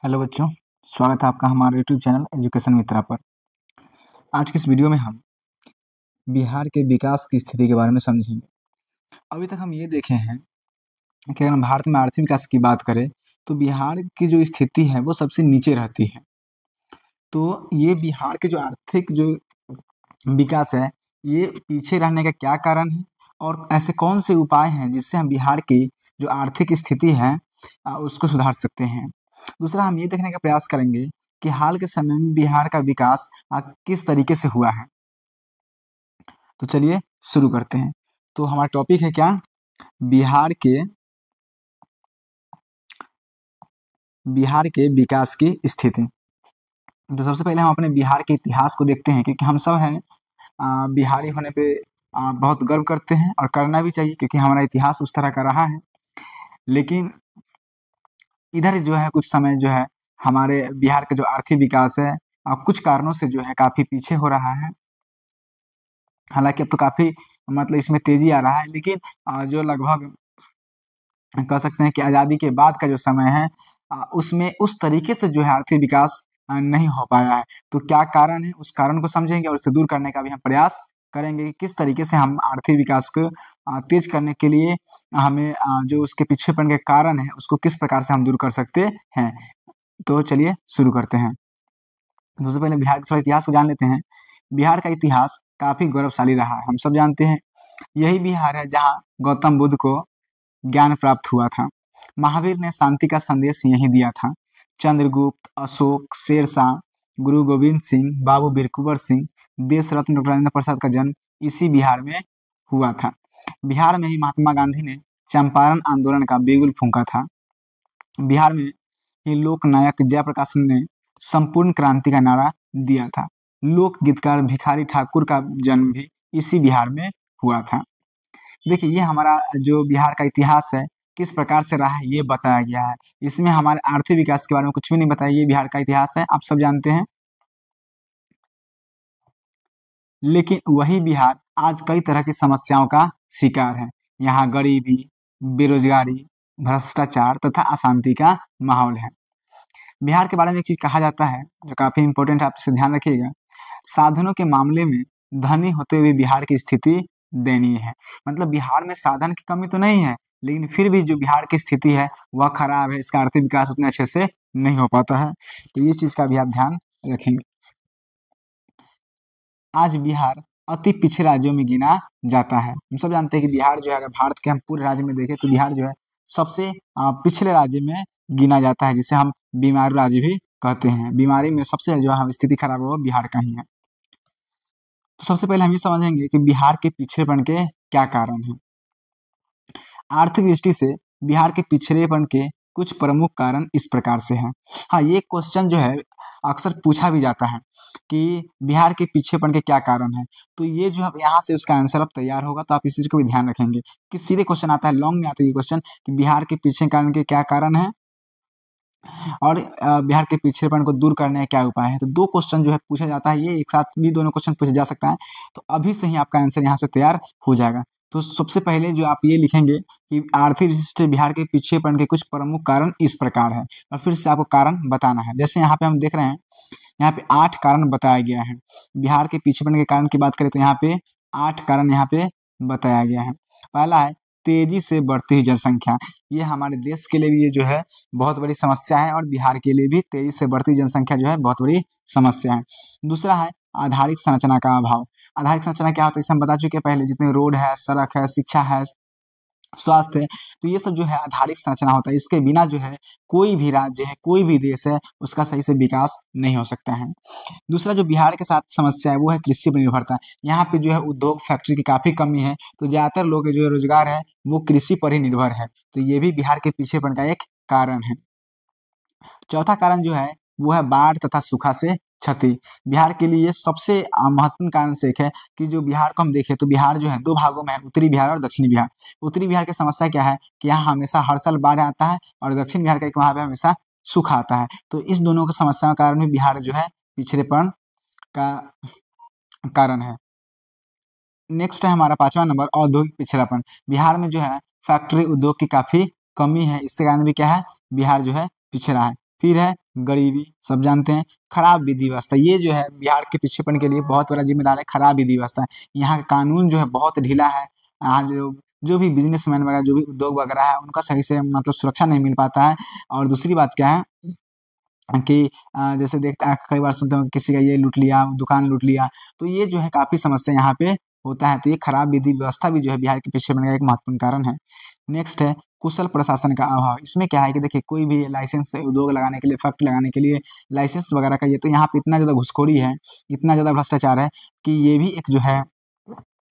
Hello बच्चों, स्वागत है आपका हमारे यूट्यूब चैनल एजुकेशन मित्रा पर। आज की इस वीडियो में हम बिहार के विकास की स्थिति के बारे में समझेंगे। अभी तक हम ये देखे हैं कि अगर हम भारत में आर्थिक विकास की बात करें तो बिहार की जो स्थिति है वो सबसे नीचे रहती है। तो ये बिहार के जो आर्थिक जो विकास है, ये पीछे रहने का क्या कारण है और ऐसे कौन से उपाय हैं जिससे हम बिहार की जो आर्थिक स्थिति है उसको सुधार सकते हैं। दूसरा, हम ये देखने का प्रयास करेंगे कि हाल के समय में बिहार का विकास किस तरीके से हुआ है। तो चलिए शुरू करते हैं। तो हमारा टॉपिक है क्या? बिहार के विकास की स्थिति। तो सबसे पहले हम अपने बिहार के इतिहास को देखते हैं, क्योंकि हम सब हैं बिहारी होने पे बहुत गर्व करते हैं और करना भी चाहिए, क्योंकि हमारा इतिहास उस तरह का रहा है। लेकिन इधर जो है कुछ समय जो है हमारे बिहार का जो आर्थिक विकास है कुछ कारणों से जो है काफी पीछे हो रहा है। हालांकि अब तो काफी मतलब इसमें तेजी आ रहा है, लेकिन जो लगभग कह सकते हैं कि आज़ादी के बाद का जो समय है उसमें उस तरीके से जो है आर्थिक विकास नहीं हो पाया है। तो क्या कारण है, उस कारण को समझेंगे और उसे दूर करने का भी हम प्रयास करेंगे कि किस तरीके से हम आर्थिक विकास को तेज करने के लिए हमें जो उसके पीछेपन के कारण है उसको किस प्रकार से हम दूर कर सकते हैं। तो चलिए शुरू करते हैं। सबसे पहले बिहार के थोड़ा इतिहास को जान लेते हैं। बिहार का इतिहास काफी गौरवशाली रहा है, हम सब जानते हैं। यही बिहार है जहाँ गौतम बुद्ध को ज्ञान प्राप्त हुआ था। महावीर ने शांति का संदेश यहीं दिया था। चंद्रगुप्त, अशोक, शेरशाह, गुरु गोविंद सिंह, बाबू बिरकुबर सिंह, देश रत्न डॉक्टर राजेंद्र प्रसाद का जन्म इसी बिहार में हुआ था। बिहार में ही महात्मा गांधी ने चंपारण आंदोलन का बिगुल फूंका था। बिहार में ही लोक नायक जयप्रकाश ने संपूर्ण क्रांति का नारा दिया था। लोक गीतकार भिखारी ठाकुर का जन्म भी इसी बिहार में हुआ था। देखिए, ये हमारा जो बिहार का इतिहास है किस प्रकार से रहा है ये बताया गया है। इसमें हमारे आर्थिक विकास के बारे में कुछ भी नहीं बताया। ये बिहार का इतिहास है, आप सब जानते हैं। लेकिन वही बिहार आज कई तरह की समस्याओं का शिकार है। यहाँ गरीबी, बेरोजगारी, भ्रष्टाचार तथा अशांति का माहौल है। बिहार के बारे में एक चीज कहा जाता है जो काफी इंपॉर्टेंट है, आप इसे ध्यान रखिएगा। साधनों के मामले में धनी होते हुए बिहार की स्थिति दयनीय है। मतलब बिहार में साधन की कमी तो नहीं है, लेकिन फिर भी जो बिहार की स्थिति है वह खराब है। इसका आर्थिक विकास उतने अच्छे से नहीं हो पाता है। तो ये चीज का भी आप ध्यान रखेंगे। आज बिहार अति पिछड़े राज्यों में गिना जाता है। हम सब जानते हैं कि बिहार जो है, अगर भारत के हम पूरे राज्य में देखें तो बिहार जो है सबसे पिछले राज्य में गिना जाता है, जिसे हम बीमारू राज्य भी कहते हैं। बीमारी में सबसे जो हम स्थिति खराब है वो बिहार का ही है। तो सबसे पहले हम ये समझेंगे कि बिहार के पिछड़ेपन के क्या कारण हैं। आर्थिक दृष्टि से बिहार के पिछड़ेपन के कुछ प्रमुख कारण इस प्रकार से हैं। हाँ, ये क्वेश्चन जो है अक्सर पूछा भी जाता है कि बिहार के पीछेपन के क्या कारण हैं। तो ये जो अब यहाँ से उसका आंसर अब तैयार होगा, तो आप इस चीज को भी ध्यान रखेंगे कि सीधे क्वेश्चन आता है, लॉन्ग में आता है ये क्वेश्चन कि बिहार के पीछे कारण के क्या कारण है और बिहार के पिछड़ेपन को दूर करने के क्या उपाय है। तो दो क्वेश्चन जो है पूछा जाता है, ये एक साथ भी दोनों क्वेश्चन पूछे जा सकता है। तो अभी से ही आपका आंसर यहाँ से तैयार हो जाएगा। तो सबसे पहले जो आप ये लिखेंगे कि आर्थिक दृष्टि से बिहार के पिछड़ेपन के कुछ प्रमुख कारण इस प्रकार है, और फिर से आपको कारण बताना है। जैसे यहाँ पे हम देख रहे हैं, यहाँ पे 8 कारण बताया गया है। बिहार के पिछड़ेपन के कारण की बात करें तो यहाँ पे 8 कारण यहाँ पे बताया गया है। पहला है तेजी से बढ़ती हुई जनसंख्या। ये हमारे देश के लिए भी ये जो है बहुत बड़ी समस्या है, और बिहार के लिए भी तेजी से बढ़ती जनसंख्या जो है बहुत बड़ी समस्या है। दूसरा है आधारिक संरचना का अभाव। आधारिक संरचना क्या होता है इसे हम बता चुके हैं पहले, जितने रोड है, सड़क है, शिक्षा है, स्वास्थ्य है, तो ये सब जो है आधारिक संरचना होता है। इसके बिना जो है कोई भी राज्य है, कोई भी देश है, उसका सही से विकास नहीं हो सकता है। दूसरा जो बिहार के साथ समस्या है वो है कृषि पर निर्भरता। यहाँ पे जो है उद्योग फैक्ट्री की काफी कमी है, तो ज्यादातर लोग जो रोजगार है वो कृषि पर ही निर्भर है। तो ये भी बिहार के पीछेपन का एक कारण है। चौथा कारण जो है वो है बाढ़ तथा सूखा से क्षति। बिहार के लिए सबसे महत्वपूर्ण कारण से एक है कि जो बिहार को हम देखें तो बिहार जो है दो भागों में है, उत्तरी बिहार और दक्षिणी बिहार। उत्तरी बिहार की समस्या क्या है कि यहाँ हमेशा हर साल बाढ़ आता है, और दक्षिण बिहार का एक वहाँ पे हमेशा सूखा आता है। तो इस दोनों की समस्याओं के कारण भी बिहार जो है पिछड़ेपन का कारण है। नेक्स्ट है हमारा 5वां नंबर औद्योगिक पिछड़ापन। बिहार में जो है फैक्ट्री उद्योग की काफी कमी है, इसके कारण भी क्या है बिहार जो है पिछड़ा है। फिर है गरीबी, सब जानते हैं। खराब विधि व्यवस्था, ये जो है बिहार के पिछड़ेपन के लिए बहुत बड़ा जिम्मेदार है, खराब विधि व्यवस्था। यहाँ का कानून जो है बहुत ढीला है। यहाँ जो जो भी बिजनेसमैन वगैरह, जो भी उद्योग वगैरह है, उनका सही से मतलब सुरक्षा नहीं मिल पाता है। और दूसरी बात क्या है कि जैसे देखते हैं कई बार सुनते हो किसी का ये लूट लिया, दुकान लूट लिया, तो ये जो है काफ़ी समस्या यहाँ पे होता है। तो ये खराब विधि व्यवस्था भी जो है बिहार के पिछड़ेपन का एक महत्वपूर्ण कारण है। नेक्स्ट है कुशल प्रशासन का अभाव। इसमें क्या है कि देखिए कोई भी लाइसेंस उद्योग लगाने के लिए, फैक्ट्री लगाने के लिए लाइसेंस वगैरह का, ये तो यहाँ पे इतना ज़्यादा घुसखोरी है, इतना ज़्यादा भ्रष्टाचार है कि ये भी एक जो है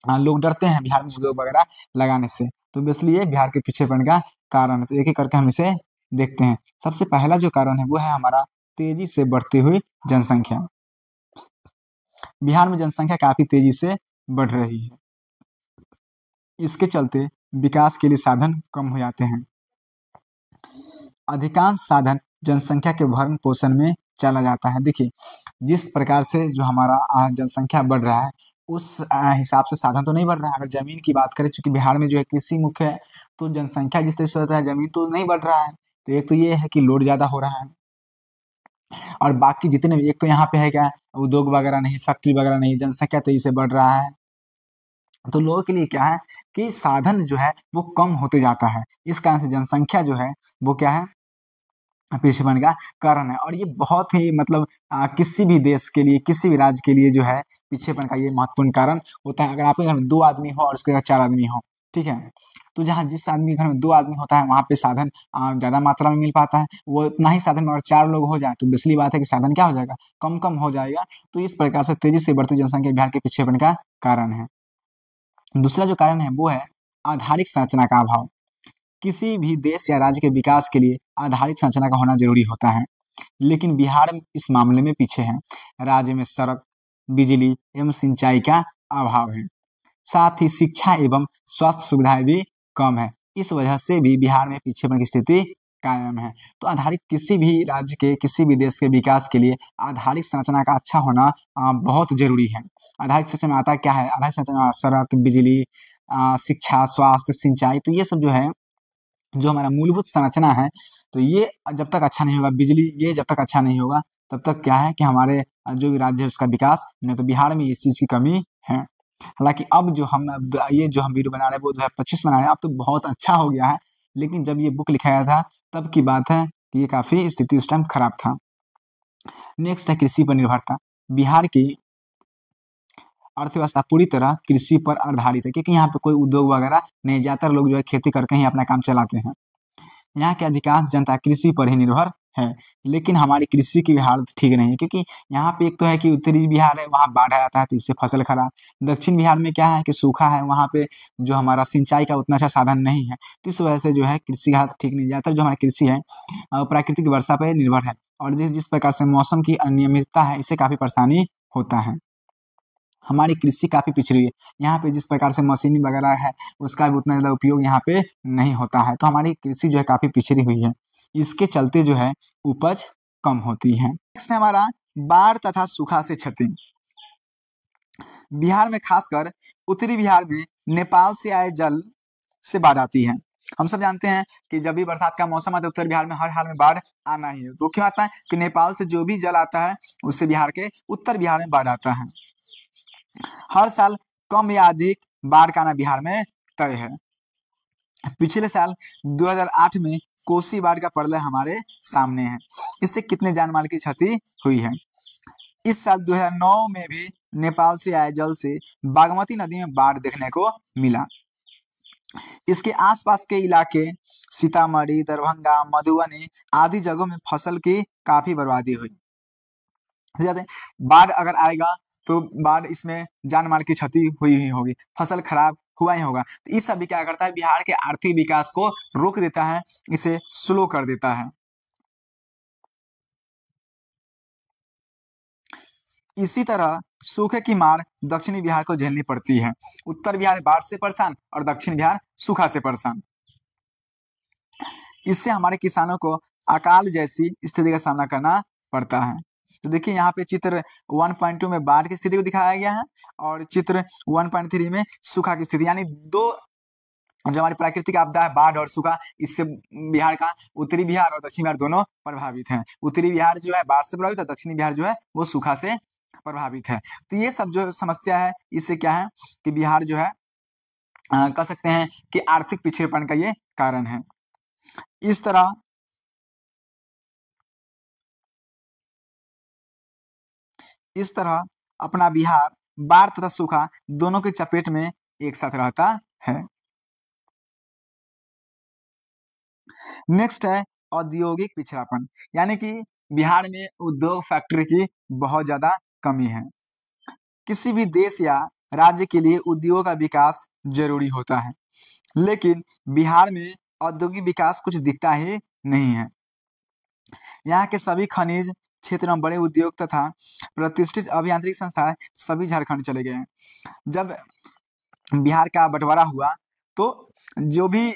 लोग डरते हैं बिहार में उद्योग वगैरह लगाने से। तो इसलिए बिहार के पिछड़ेपन का कारण है। तो एक-एक करके हम इसे देखते हैं। सबसे पहला जो कारण है वो है हमारा तेजी से बढ़ती हुई जनसंख्या। बिहार में जनसंख्या काफ़ी तेजी से बढ़ रही है। इसके चलते विकास के लिए साधन कम हो जाते हैं। अधिकांश साधन जनसंख्या के भरण-पोषण में चला जाता है। देखिए, जिस प्रकार से जो हमारा जनसंख्या बढ़ रहा है, उस हिसाब से साधन तो नहीं बढ़ रहा है। अगर ज़मीन की बात करें, चूँकि बिहार में जो है कृषि मुख्य है, तो जनसंख्या जिस तरह से बढ़ रहा है, ज़मीन तो नहीं बढ़ रहा है। तो एक तो ये है कि लोड ज़्यादा हो रहा है, और बाकी जितने भी, एक तो यहाँ पे है क्या, उद्योग वगैरह नहीं, फैक्ट्री वगैरह नहीं, जनसंख्या तेज़ी से बढ़ रहा है। तो लोगों के लिए क्या है कि साधन जो है वो कम होते जाता है। इस कारण से जनसंख्या जो है वो क्या है, पिछड़ेपन का कारण है। और ये बहुत ही मतलब किसी भी देश के लिए, किसी भी राज्य के लिए जो है पिछड़ेपन का ये महत्वपूर्ण कारण होता है। अगर आपके घर में 2 आदमी हो और उसके घर 4 आदमी हो, ठीक है? तो जहाँ जिस आदमी के घर में 2 आदमी होता है, वहाँ पे साधन ज़्यादा मात्रा में मिल पाता है। वो उतना ही साधन में अगर 4 लोग हो जाएँ, तो ऑब्वियसली बात है कि साधन क्या हो जाएगा? कम-कम हो जाएगा। तो इस प्रकार से तेज़ी से बढ़ती जनसंख्या बिहार के पिछड़ेपन का कारण है। दूसरा जो कारण है वो है आधारिक संरचना का अभाव। किसी भी देश या राज्य के विकास के लिए आधारिक संरचना का होना ज़रूरी होता है, लेकिन बिहार इस मामले में पीछे है। राज्य में सड़क, बिजली एवं सिंचाई का अभाव है। साथ ही शिक्षा एवं स्वास्थ्य सुविधाएँ भी कम है। इस वजह से भी बिहार में पिछड़ेपन की स्थिति कायम है। तो आधारिक किसी भी राज्य के, किसी भी देश के विकास के लिए आधारिक संरचना का अच्छा होना बहुत ज़रूरी है। आधारिक संरचना में आता क्या है? आधारिक संरचना में सड़क, बिजली, शिक्षा, स्वास्थ्य, सिंचाई, तो ये सब जो है, जो हमारा मूलभूत संरचना है, तो ये जब तक अच्छा नहीं होगा, बिजली ये जब तक अच्छा नहीं होगा, तब तक क्या है कि हमारे जो भी राज्य है उसका विकास नहीं। तो बिहार में इस चीज़ की कमी है। हालाँकि अब जो हम ये जो हम वीडियो बना रहे हैं वो 2025 बना रहे हैं, अब तो बहुत अच्छा हो गया है। लेकिन जब ये बुक लिखाया था तब की बात है कि ये काफ़ी स्थिति उस टाइम खराब था। नेक्स्ट है कृषि पर निर्भरता। बिहार की अर्थव्यवस्था पूरी तरह कृषि पर आधारित है, क्योंकि यहाँ पे कोई उद्योग वगैरह नहीं, ज़्यादातर लोग जो है खेती करके ही अपना काम चलाते हैं। यहाँ की अधिकांश जनता कृषि पर ही निर्भर है, लेकिन हमारी कृषि की भी हालत ठीक नहीं है, क्योंकि यहाँ पे एक तो है कि उत्तरी बिहार है, वहाँ बाढ़ आ जाता है तो इससे फसल खराब। दक्षिण बिहार में क्या है कि सूखा है, वहाँ पे जो हमारा सिंचाई का उतना अच्छा साधन नहीं है, तो इस वजह से जो है कृषि की हालत ठीक नहीं। ज़्यादातर जो हमारी कृषि है प्राकृतिक वर्षा पे निर्भर है, और जिस जिस प्रकार से मौसम की अनियमितता है, इससे काफ़ी परेशानी होता है। हमारी कृषि काफ़ी पिछड़ी है। यहाँ पे जिस प्रकार से मशीन वगैरह है, उसका भी उतना ज़्यादा उपयोग यहाँ पे नहीं होता है। तो हमारी कृषि जो है काफ़ी पिछड़ी हुई है। इसके चलते जो है उपज कम होती है। नेक्स्ट है हमारा बाढ़ तथा सूखा से क्षति। बिहार में खासकर उत्तरी बिहार में नेपाल से आए जल से बाढ़ आती है। हम सब जानते हैं कि जब भी बरसात का मौसम आता है, उत्तर बिहार में हर हाल में बाढ़ आना ही है। तो क्यों आता है कि नेपाल से जो भी जल आता है, उससे बिहार के उत्तर बिहार में बाढ़ आता है। हर साल कम या अधिक बाढ़ का आना बिहार में तय है। पिछले साल 2008 में कोसी बाढ़ का प्रलय हमारे सामने है। इससे कितने जान माल की क्षति हुई है। इस साल 2009 में भी नेपाल से आए जल से बागमती नदी में बाढ़ देखने को मिला। इसके आसपास के इलाके सीतामढ़ी, दरभंगा, मधुबनी आदि जगहों में फसल की काफी बर्बादी हुई। बाढ़ अगर आएगा तो बाढ़ इसमें जान माल की क्षति हुई ही होगी, फसल खराब हुआ ही होगा। तो इस सभी क्या करता है, बिहार के आर्थिक विकास को रोक देता है, इसे स्लो कर देता है। इसी तरह सूखे की मार दक्षिणी बिहार को झेलनी पड़ती है। उत्तर बिहार बाढ़ से परेशान और दक्षिण बिहार सूखा से परेशान। इससे हमारे किसानों को अकाल जैसी स्थिति का सामना करना पड़ता है। तो देखिए यहाँ पे चित्र 1.2 में बाढ़ की स्थिति को दिखाया गया है, और चित्र 1.3 में सूखा की स्थिति, यानी दो जो हमारी प्राकृतिक आपदा है, बाढ़ और सूखा, इससे बिहार का उत्तरी बिहार और दक्षिणी बिहार दोनों प्रभावित हैं। उत्तरी बिहार जो है बाढ़ से प्रभावित है, दक्षिणी बिहार जो है वो सूखा से प्रभावित है। तो ये सब जो समस्या है, इससे क्या है कि बिहार जो है कह सकते हैं कि आर्थिक पिछड़ेपन का ये कारण है। इस तरह अपना बिहार बाढ़ तथा सूखा दोनों की चपेट में एक साथ रहता है। नेक्स्ट है औद्योगिक पिछड़ापन, यानी कि बिहार में उद्योग फैक्ट्री की बहुत ज्यादा कमी है। किसी भी देश या राज्य के लिए उद्योग का विकास जरूरी होता है, लेकिन बिहार में औद्योगिक विकास कुछ दिखता ही नहीं है। यहाँ के सभी खनिज क्षेत्र में बड़े उद्योग तथा प्रतिष्ठित अभियांत्रिक संस्थाएं सभी झारखंड चले गए हैं। जब बिहार का बंटवारा हुआ तो जो भी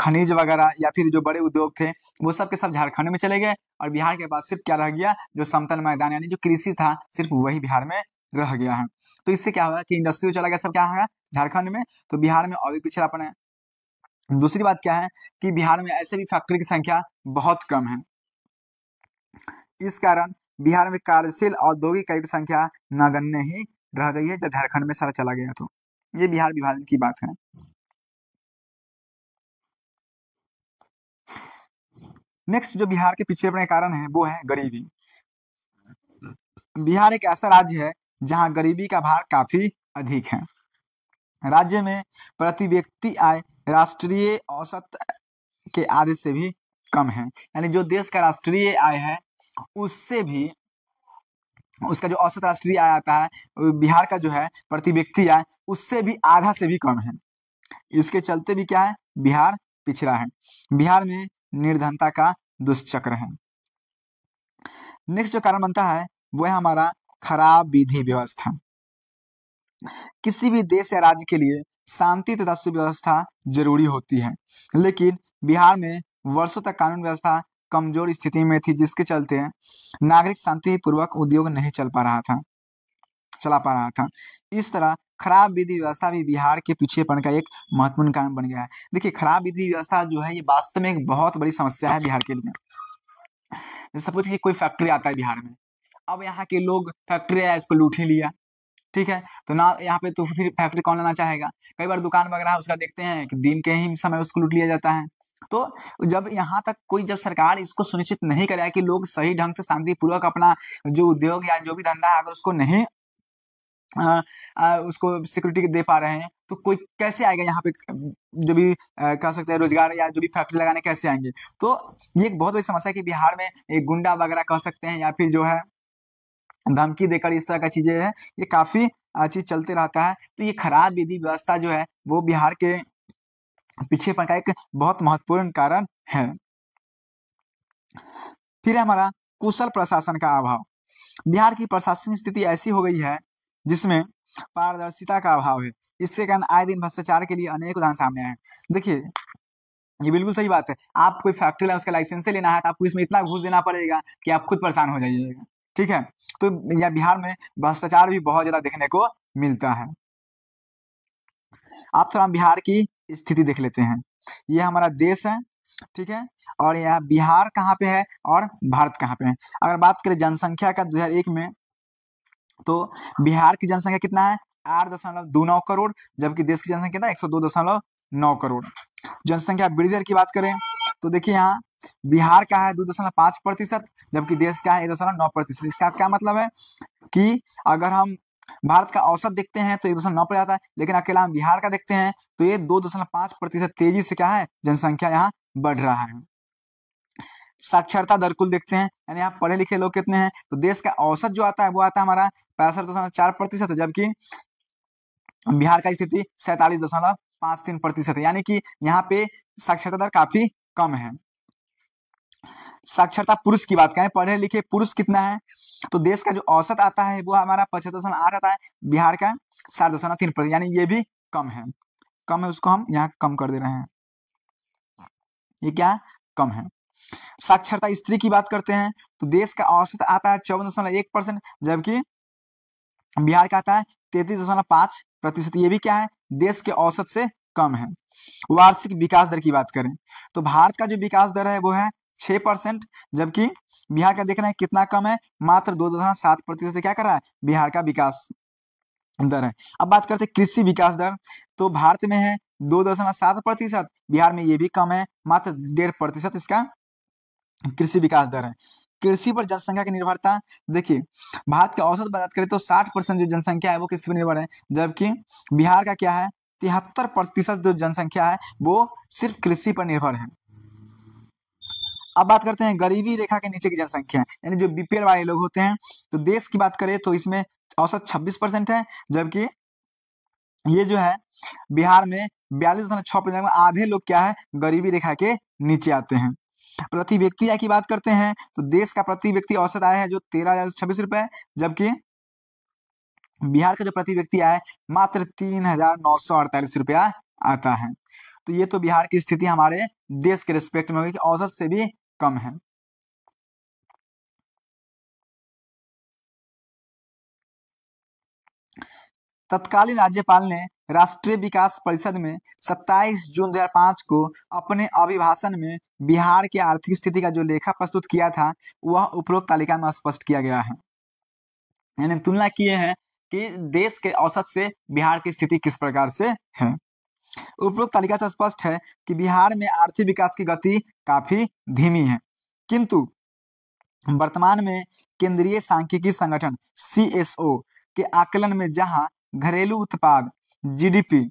खनिज वगैरह या फिर जो बड़े उद्योग थे वो सब के सब झारखंड में चले गए, और बिहार के पास सिर्फ क्या रह गया, जो समतल मैदान यानी जो कृषि था सिर्फ वही बिहार में रह गया है। तो इससे क्या होगा कि इंडस्ट्री चला गया, सब क्या होगा झारखंड में, तो बिहार में और भी पिछड़ापन है। दूसरी बात क्या है कि बिहार में ऐसे भी फैक्ट्री की संख्या बहुत कम है। इस कारण बिहार में कार्यशील औद्योगिक इकाई की संख्या नगण्य ही रह गई है जब झारखंड में सारा चला गया। तो ये बिहार विभाजन की बात है। नेक्स्ट जो बिहार के पिछड़ेपन का कारण है वो है गरीबी। बिहार एक ऐसा राज्य है जहां गरीबी का भार काफी अधिक है। राज्य में प्रति व्यक्ति आय राष्ट्रीय औसत के आधे से भी कम है, यानी जो देश का राष्ट्रीय आय है उससे भी, उसका जो औसत राष्ट्रीय आय आता है बिहार का जो है प्रति व्यक्ति आय उससे भी आधा से भी कम है। इसके चलते भी क्या है, बिहार पिछड़ा है। बिहार में निर्धनता का दुष्चक्र है। नेक्स्ट जो कारण बनता है वो है हमारा खराब विधि व्यवस्था। किसी भी देश या राज्य के लिए शांति तथा सुव्यवस्था जरूरी होती है, लेकिन बिहार में वर्षों तक कानून व्यवस्था कमजोर स्थिति में थी, जिसके चलते नागरिक शांतिपूर्वक उद्योग नहीं चला पा रहा था। इस तरह खराब विधि व्यवस्था भी बिहार के पीछेपन का एक महत्वपूर्ण कारण बन गया है। देखिए खराब विधि व्यवस्था जो है ये वास्तव में एक बहुत बड़ी समस्या है बिहार के लिए। जैसे सपोज कि कोई फैक्ट्री आता है बिहार में, अब यहाँ के लोग फैक्ट्री है इसको लूट ही लिया, ठीक है, तो ना यहाँ पे तो फिर फैक्ट्री कौन लेना चाहेगा। कई बार दुकान वगैरह उसका देखते हैं कि दिन के ही समय उसको लूट लिया जाता है। तो जब यहाँ तक जब सरकार इसको सुनिश्चित नहीं करेगा कि लोग सही ढंग से शांतिपूर्वक अपना जो उद्योग या जो भी धंधा है अगर उसको नहीं उसको सिक्योरिटी दे पा रहे हैं, तो कोई कैसे आएगा यहाँ पे, जो भी कह सकते हैं रोजगार या जो भी फैक्ट्री लगाने कैसे आएंगे। तो ये एक बहुत बड़ी समस्या है कि बिहार में एक गुंडा वगैरह कह सकते हैं या फिर जो है धमकी देकर इस तरह का चीजें है, ये काफी चीज चलते रहता है। तो ये खराब विधि व्यवस्था जो है वो बिहार के पिछड़ेपन का एक बहुत महत्वपूर्ण कारण है। फिर है हमारा कुशल प्रशासन का अभाव। बिहार की प्रशासनिक स्थिति ऐसी हो गई है जिसमें पारदर्शिता का अभाव है। इसके कारण आए दिन भ्रष्टाचार के लिए अनेक उदाहरण सामने आए हैं। देखिए ये बिल्कुल सही बात है, आप कोई फैक्ट्री ला उसका लाइसेंस से लेना है तो आपको इसमें इतना घूस देना पड़ेगा कि आप खुद परेशान हो जाइएगा, ठीक है। तो यह बिहार में भ्रष्टाचार भी बहुत ज्यादा देखने को मिलता है। आप थोड़ा बिहार की स्थिति देख लेते हैं। ये हमारा देश है, ठीक है, और यह बिहार कहाँ पे है और भारत कहाँ पे है। अगर बात करें जनसंख्या का 2001 में, तो बिहार की जनसंख्या कितना है 8.29 करोड़, जबकि देश की जनसंख्या कितना 102.9 करोड़। जनसंख्या वृद्धि दर की बात करें तो देखिए यहाँ बिहार का है 2.5%, जबकि देश का है 1.9%। इसका क्या मतलब है कि अगर हम भारत का औसत देखते हैं तो 1.9 पर जाता है, लेकिन अकेला हम बिहार का देखते हैं तो ये 2.5% तेजी से क्या है जनसंख्या यहाँ बढ़ रहा है। साक्षरता दर कुल देखते हैं, यानी यहाँ पढ़े लिखे लोग कितने हैं, तो देश का औसत जो आता है वो आता है हमारा 65.4%, जबकि बिहार का स्थिति 47.53% है, यानी कि यहाँ पे साक्षरता दर काफी कम है। साक्षरता पुरुष की बात करें, पढ़े लिखे पुरुष कितना है, तो देश का जो औसत आता है वो हमारा 75.8 आता है, बिहार का 60.3%, यानी ये भी कम है। उसको हम यहाँ कम कर दे रहे हैं, ये क्या कम है। साक्षरता स्त्री की बात करते हैं तो देश का औसत आता है 54.1%, जबकि बिहार का आता है 33.5%। ये भी क्या है देश के औसत से कम है। वार्षिक विकास दर की बात करें तो भारत का जो विकास दर है वो है 6%, जबकि बिहार का देख रहे हैं कितना कम है, मात्र 2.7% से क्या कर रहा है बिहार का विकास दर है। अब बात करते हैं कृषि विकास दर, तो भारत में है 2.7%, बिहार में ये भी कम है, मात्र 1.5% इसका कृषि विकास दर है। कृषि पर जनसंख्या की निर्भरता देखिए, भारत की औसत बात करें तो 60% जो जनसंख्या है वो कृषि पर निर्भर है, जबकि बिहार का क्या है 73% जो जनसंख्या है वो सिर्फ कृषि पर निर्भर है। अब बात करते हैं गरीबी रेखा के नीचे की जनसंख्या, यानी जो बीपीएल वाले लोग होते हैं, तो देश की बात करें तो इसमें औसत 26% है, जबकि ये जो है बिहार में 42.6%, आधे लोग क्या है गरीबी रेखा के नीचे आते हैं। प्रति व्यक्ति आय की बात करते हैं तो देश का प्रति व्यक्ति औसत आय है जो 13,026 रुपए, जबकि बिहार का जो प्रति व्यक्ति आय मात्र 3,948 रुपया आता है। तो ये तो बिहार की स्थिति हमारे देश के रिस्पेक्ट में होगी कि औसत से भी कम है। तत्कालीन राज्यपाल ने राष्ट्रीय विकास परिषद में 27 जून 2005 को अपने अभिभाषण में बिहार की आर्थिक स्थिति का जो लेखा प्रस्तुत किया था वह उपरोक्त तालिका में स्पष्ट किया गया है। यानी तुलना किए हैं कि देश के औसत से बिहार की स्थिति किस प्रकार से है। उपरोक्त तालिका से स्पष्ट है कि बिहार में आर्थिक विकास की गति काफी धीमी है, किंतु वर्तमान में केंद्रीय सांख्यिकी संगठन सीएसओ के आकलन में जहां घरेलू उत्पाद जीडीपी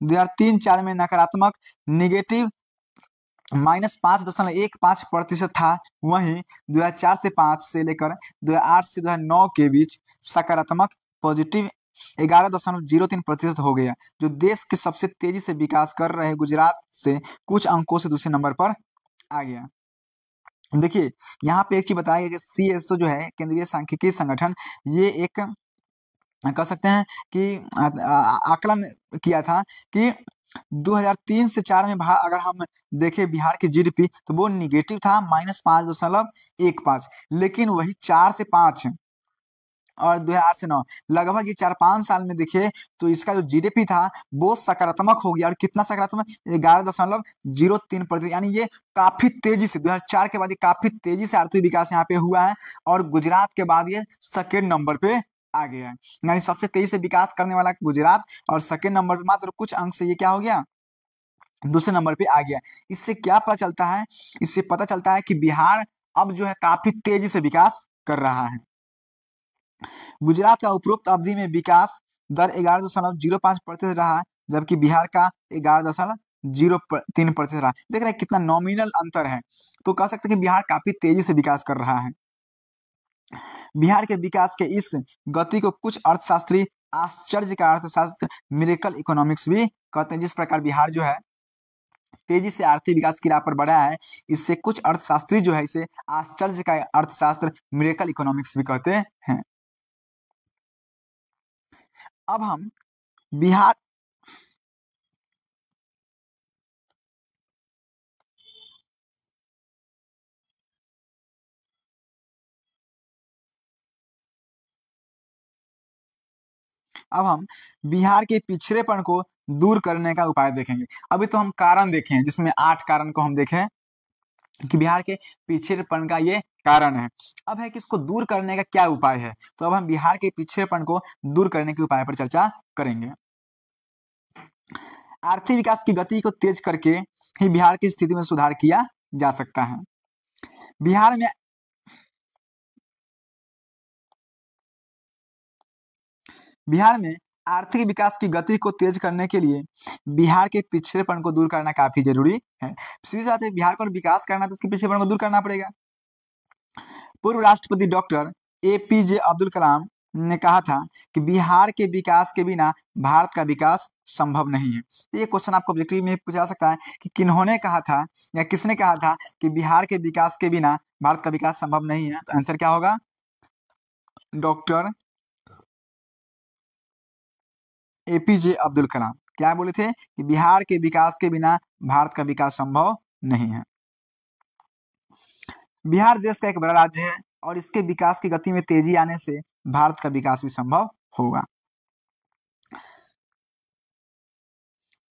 2003-4 में नकारात्मक निगेटिव -5.15% था, वहीं 2004 से 5 से लेकर 2008 से 2009 के बीच सकारात्मक पॉजिटिव 11.03% हो गया, जो देश के सबसे तेजी से विकास कर रहे गुजरात से कुछ अंकों से दूसरे नंबर पर आ गया। देखिए यहाँ पे एक चीज बताया गया कि सीएसओ जो है केंद्रीय सांख्यिकी संगठन, ये एक कह सकते हैं कि आकलन किया था कि 2003 से 4 में अगर हम देखें बिहार की जीडीपी तो वो निगेटिव था -5.15, लेकिन वही 4 से 5 और 2008 से 9 लगभग ये 4-5 साल में देखिए तो इसका जो जीडीपी था वो सकारात्मक हो गया, और कितना सकारात्मक 11.03%, यानी ये काफी तेजी से 2004 के बाद ये काफी तेजी से आर्थिक विकास यहाँ पे हुआ है, और गुजरात के बाद ये सेकेंड नंबर पे आ गया है। यानी सबसे तेजी से विकास करने वाला गुजरात, और सेकेंड नंबर पे मात्र कुछ अंक से ये क्या हो गया दूसरे नंबर पे आ गया। इससे क्या पता चलता है, इससे पता चलता है कि बिहार अब जो है काफी तेजी से विकास कर रहा है। गुजरात का उपरोक्त अवधि में विकास दर 11.05% रहा, जबकि बिहार का 11.03% रहा। देख रहे हैं कितना नॉमिनल अंतर है, तो कह सकते हैं कि बिहार काफी तेजी से विकास कर रहा है। बिहार के विकास के इस गति को कुछ अर्थशास्त्री आश्चर्य का अर्थशास्त्र मिरेकल इकोनॉमिक्स भी कहते हैं। जिस प्रकार बिहार जो है तेजी से आर्थिक विकास की राह पर बढ़ा है, इससे कुछ अर्थशास्त्री जो है इसे आश्चर्य का अर्थशास्त्र मिरेकल इकोनॉमिक्स भी कहते हैं। अब हम बिहार अब हम बिहार के पिछड़ेपन को दूर करने का उपाय देखेंगे। अभी तो हम कारण देखे हैं, जिसमें 8 कारण को हम देखें कि बिहार के पिछड़ेपन का ये कारण है। अब है कि इसको दूर करने का क्या उपाय है, तो अब हम बिहार के पिछड़ेपन को दूर करने के उपाय पर चर्चा करेंगे। आर्थिक विकास की गति को तेज करके ही बिहार की स्थिति में सुधार किया जा सकता है। बिहार में आर्थिक विकास की गति को तेज करने के लिए बिहार के पिछड़ेपन को दूर करना काफी जरूरी है। सीधी बात है, बिहार को विकास करना तो उसके पिछड़ेपन को दूर करना पड़ेगा। पूर्व राष्ट्रपति डॉक्टर एपीजे अब्दुल कलाम ने कहा था कि बिहार के विकास के बिना भारत का विकास संभव नहीं है। तो ये क्वेश्चन आपको ऑब्जेक्टिव में पूछा सकता है कि किन्होंने कहा था या किसने कहा था कि बिहार के विकास के बिना भारत का विकास संभव नहीं है, तो आंसर क्या होगा डॉक्टर एपीजे अब्दुल कलाम। क्या बोले थे कि बिहार के विकास के बिना भारत का विकास संभव नहीं है। बिहार देश का एक बड़ा राज्य है, और इसके विकास की गति में तेजी आने से भारत का विकास भी संभव होगा।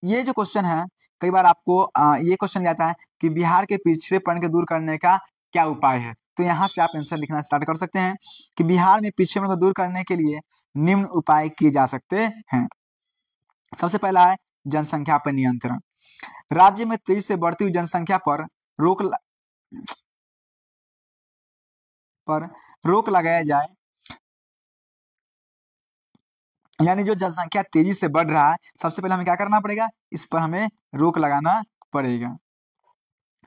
ये जो क्वेश्चन है, कई बार आपको ये क्वेश्चन आता है कि बिहार के पिछड़ेपन को दूर करने का क्या उपाय है। तो यहाँ से आप आंसर लिखना स्टार्ट कर सकते हैं कि बिहार में पिछड़ेपन को दूर करने के लिए निम्न उपाय किए जा सकते हैं। सबसे पहला है जनसंख्या पर नियंत्रण। राज्य में तेजी से बढ़ती हुई जनसंख्या पर रोक लगाया जाए। यानी जो जनसंख्या तेजी से बढ़ रहा है, सबसे पहले हमें क्या करना पड़ेगा, इस पर हमें रोक लगाना पड़ेगा।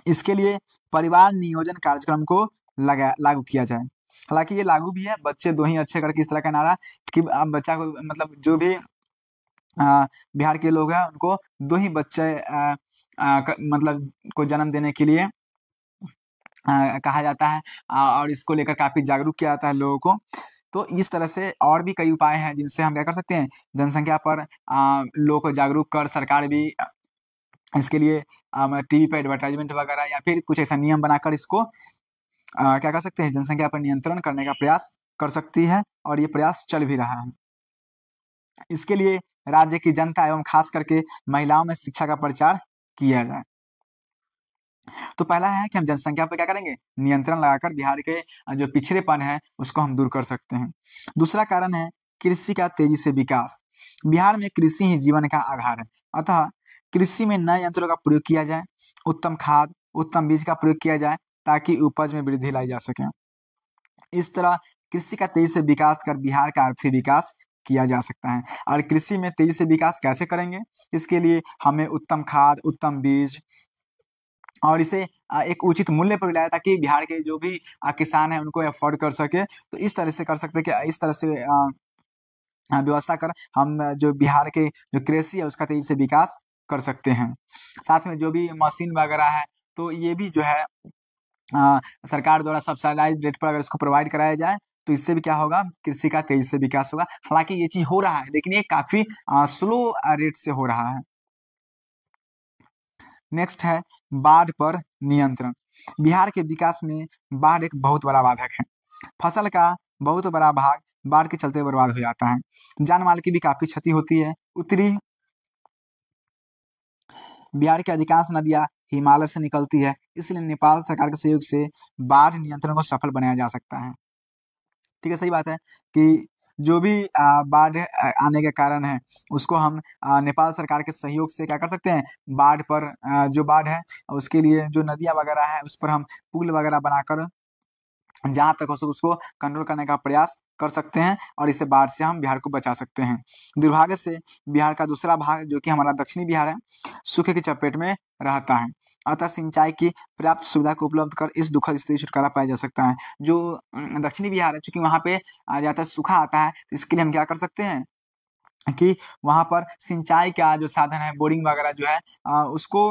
इसके लिए परिवार नियोजन कार्यक्रम को लागू किया जाए। हालांकि ये लागू भी है, बच्चे दो ही अच्छे करके इस तरह का नारा कि अब बच्चा को मतलब जो भी बिहार के लोग हैं उनको दो ही बच्चे मतलब को जन्म देने के लिए कहा जाता है, और इसको लेकर काफी जागरूक किया जाता है लोगों को। तो इस तरह से और भी कई उपाय हैं जिनसे हम क्या कर सकते हैं, जनसंख्या पर लोगों को जागरूक कर सरकार भी इसके लिए टीवी पे एडवर्टाइजमेंट वगैरह या फिर कुछ ऐसा नियम बनाकर इसको क्या कर सकते हैं, जनसंख्या पर नियंत्रण करने का प्रयास कर सकती है, और ये प्रयास चल भी रहा है। इसके लिए राज्य की जनता एवं खास करके महिलाओं में शिक्षा का प्रचार किया जाए। तो पहला है कि हम जनसंख्या पर क्या करेंगे, नियंत्रण लगाकर बिहार के जो पिछड़ेपन है उसको हम दूर कर सकते हैं। दूसरा कारण है कृषि का तेजी से विकास। बिहार में कृषि ही जीवन का आधार है, अतः कृषि में नए यंत्रों का प्रयोग किया जाए, उत्तम खाद उत्तम बीज का प्रयोग किया जाए ताकि उपज में वृद्धि लाई जा सके। इस तरह कृषि का तेजी से विकास कर बिहार का आर्थिक विकास किया जा सकता है। और कृषि में तेजी से विकास कैसे करेंगे, इसके लिए हमें उत्तम खाद उत्तम बीज और इसे एक उचित मूल्य पर लाया ताकि बिहार के जो भी किसान हैं उनको अफोर्ड कर सके। तो इस तरह से कर सकते हैं कि इस तरह से व्यवस्था कर हम जो बिहार के जो कृषि है उसका तेजी से विकास कर सकते हैं। साथ में जो भी मशीन वगैरह है तो ये भी जो है सरकार द्वारा सब्सिडाइज रेट पर अगर इसको प्रोवाइड कराया जाए तो इससे भी क्या होगा, कृषि का तेजी से विकास होगा। हालांकि ये चीज हो रहा है लेकिन ये काफी स्लो रेट से हो रहा है। नेक्स्ट है बाढ़ पर नियंत्रण। बिहार के विकास में बाढ़ एक बहुत बड़ा बाधक है। फसल का बहुत बड़ा भाग बाढ़ के चलते बर्बाद हो जाता है, जान माल की भी काफी क्षति होती है। उत्तरी बिहार की अधिकांश नदियां हिमालय से निकलती है, इसलिए नेपाल सरकार के सहयोग से बाढ़ नियंत्रण को सफल बनाया जा सकता है। ठीक है, सही बात है कि जो भी बाढ़ आने के कारण है उसको हम नेपाल सरकार के सहयोग से क्या कर सकते हैं, बाढ़ पर जो बाढ़ है उसके लिए जो नदियां वगैरह है उस पर हम पुल वगैरह बनाकर जहाँ तक हो सके उसको कंट्रोल करने का प्रयास कर सकते हैं, और इससे बाढ़ से हम बिहार को बचा सकते हैं। दुर्भाग्य से बिहार का दूसरा भाग जो कि हमारा दक्षिणी बिहार है, सूखे की चपेट में रहता है, अतः सिंचाई की पर्याप्त सुविधा को उपलब्ध कर इस दुखद स्थिति से छुटकारा पाया जा सकता है। जो दक्षिणी बिहार है, चूंकि वहाँ पे ज्यादातर सूखा आता है, तो इसके लिए हम क्या कर सकते हैं कि वहाँ पर सिंचाई का जो साधन है, बोरिंग वगैरह जो है उसको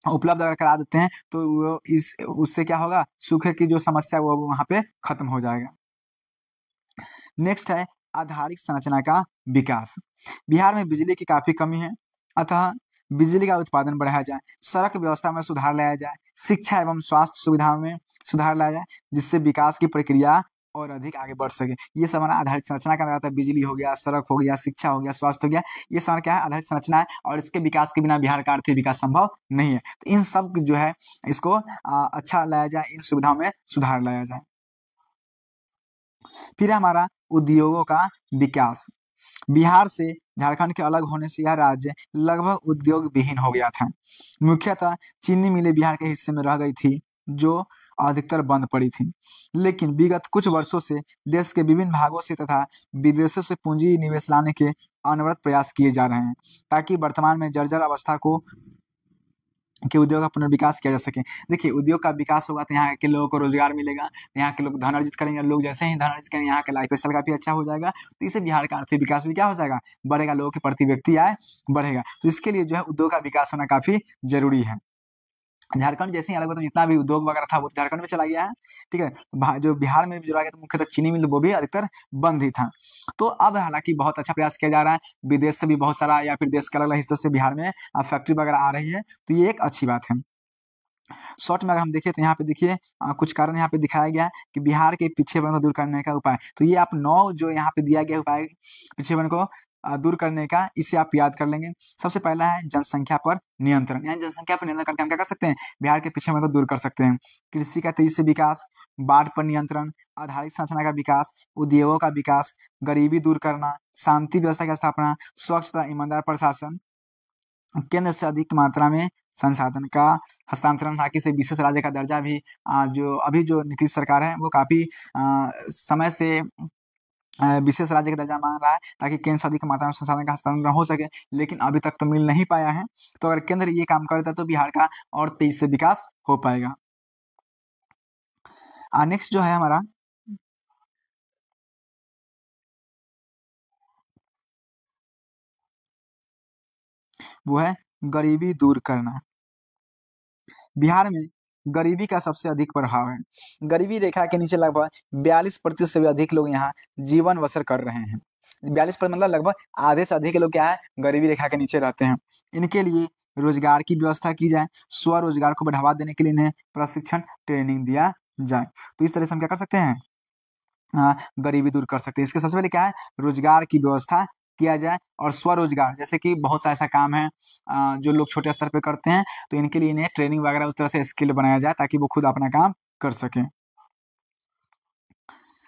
उपलब्ध अगर करा देते हैं तो वो इस उससे क्या होगा, सूखे की जो समस्या है वो वहाँ पे खत्म हो जाएगा। नेक्स्ट है आधारिक संरचना का विकास। बिहार में बिजली की काफी कमी है, अतः बिजली का उत्पादन बढ़ाया जाए, सड़क व्यवस्था में सुधार लाया जाए, शिक्षा एवं स्वास्थ्य सुविधाओं में सुधार लाया जाए, जिससे विकास की प्रक्रिया और अधिक आगे बढ़ सके। ये सब हमारा आधारित संरचना का आता है, बिजली हो गया, सड़क हो गया, शिक्षा हो गया, स्वास्थ्य हो गया, ये सब क्या है, आधारित संरचना है, और इसके विकास के बिना बिहार का आर्थिक विकास संभव नहीं है। तो इन सब जो है इसको अच्छा लाया जाए, इन सुविधाओं में सुधार लाया जाए। फिर हमारा उद्योगों का विकास। बिहार से झारखंड के अलग होने से यह राज्य लगभग उद्योग विहीन हो गया था। मुख्यतः चीनी मिलें बिहार के हिस्से में रह गई थी, जो अधिकतर बंद पड़ी थी। लेकिन विगत कुछ वर्षों से देश के विभिन्न भागों से तथा विदेशों से पूंजी निवेश लाने के अनवरत प्रयास किए जा रहे हैं, ताकि वर्तमान में जर्जर अवस्था को कि उद्योग का पुनर्विकास किया जा सके। देखिए, उद्योग का विकास होगा तो यहाँ के लोगों को रोजगार मिलेगा, यहाँ के लोग धन अर्जित करेंगे, लोग जैसे ही धन अर्जित करेंगे यहाँ का लाइफ स्टाइल काफी अच्छा हो जाएगा, तो इससे बिहार का आर्थिक विकास भी क्या हो जाएगा, बढ़ेगा, लोगों के प्रति व्यक्ति आय बढ़ेगा। तो इसके लिए जो है उद्योग का विकास होना काफी जरूरी है। झारखंड जैसे ही अलग, मतलब जितना भी उद्योग वगैरह था वो झारखंड में चला गया है। ठीक है, जो बिहार में भी जो रह गया था मुख्यतः चीनी मिल, वो भी अधिकतर बंद ही था। तो अब हालांकि बहुत अच्छा प्रयास किया जा रहा है, विदेश से भी बहुत सारा या फिर देश के अलग अलग हिस्सों से बिहार में फैक्ट्री वगैरह आ रही है, तो ये एक अच्छी बात है। शॉर्ट में अगर हम देखें तो यहाँ पे देखिए कुछ कारण यहाँ पे दिखाया गया है कि बिहार के पिछड़ेपन को दूर करने का उपाय। तो ये आप 9 जो यहाँ पे दिया गया उपाय पिछड़ेपन को दूर करने का, इसे आप याद कर लेंगे। सबसे पहला है जनसंख्या पर नियंत्रण, यानी जनसंख्या पर नियंत्रण करके हम क्या कर सकते हैं, बिहार के पीछे को दूर कर सकते हैं। कृषि का तेजी से विकास, बाढ़ पर नियंत्रण, आधारिक संरचना का विकास, उद्योगों का विकास, गरीबी दूर करना, शांति व्यवस्था की स्थापना, स्वच्छता, ईमानदार प्रशासन, केंद्र से अधिक मात्रा में संसाधन का हस्तांतरण, ताकि से विशेष राज्य का दर्जा भी जो अभी जो नीतीश सरकार है वो काफ़ी समय से विशेष राज्य का दर्जा मांग रहा है, ताकि केंद्र से अधिक मात्रा में संसाधन का हस्तांतरण हो सके, लेकिन अभी तक तो मिल नहीं पाया है। तो अगर केंद्र ये काम करता है तो बिहार का और तेजी से विकास हो पाएगा। नेक्स्ट जो है हमारा, वो है गरीबी दूर करना। बिहार में गरीबी का सबसे अधिक प्रभाव है। गरीबी रेखा के नीचे लगभग 42% से भी अधिक लोग यहाँ जीवन बसर कर रहे हैं। 42% मतलब लगभग आधे से अधिक लोग क्या है, गरीबी रेखा के नीचे रहते हैं। इनके लिए रोजगार की व्यवस्था की जाए, स्वरोजगार को बढ़ावा देने के लिए इन्हें प्रशिक्षण ट्रेनिंग दिया जाए। तो इस तरह से हम क्या कर सकते हैं, गरीबी दूर कर सकते हैं। इसके सबसे पहले क्या है, रोजगार की व्यवस्था किया जाए, और स्वरोजगार, जैसे कि बहुत सा ऐसा काम है जो लोग छोटे स्तर पे करते हैं, तो इनके लिए इन्हें ट्रेनिंग वगैरह उस तरह से स्किल बनाया जाए ताकि वो खुद अपना काम कर सकें।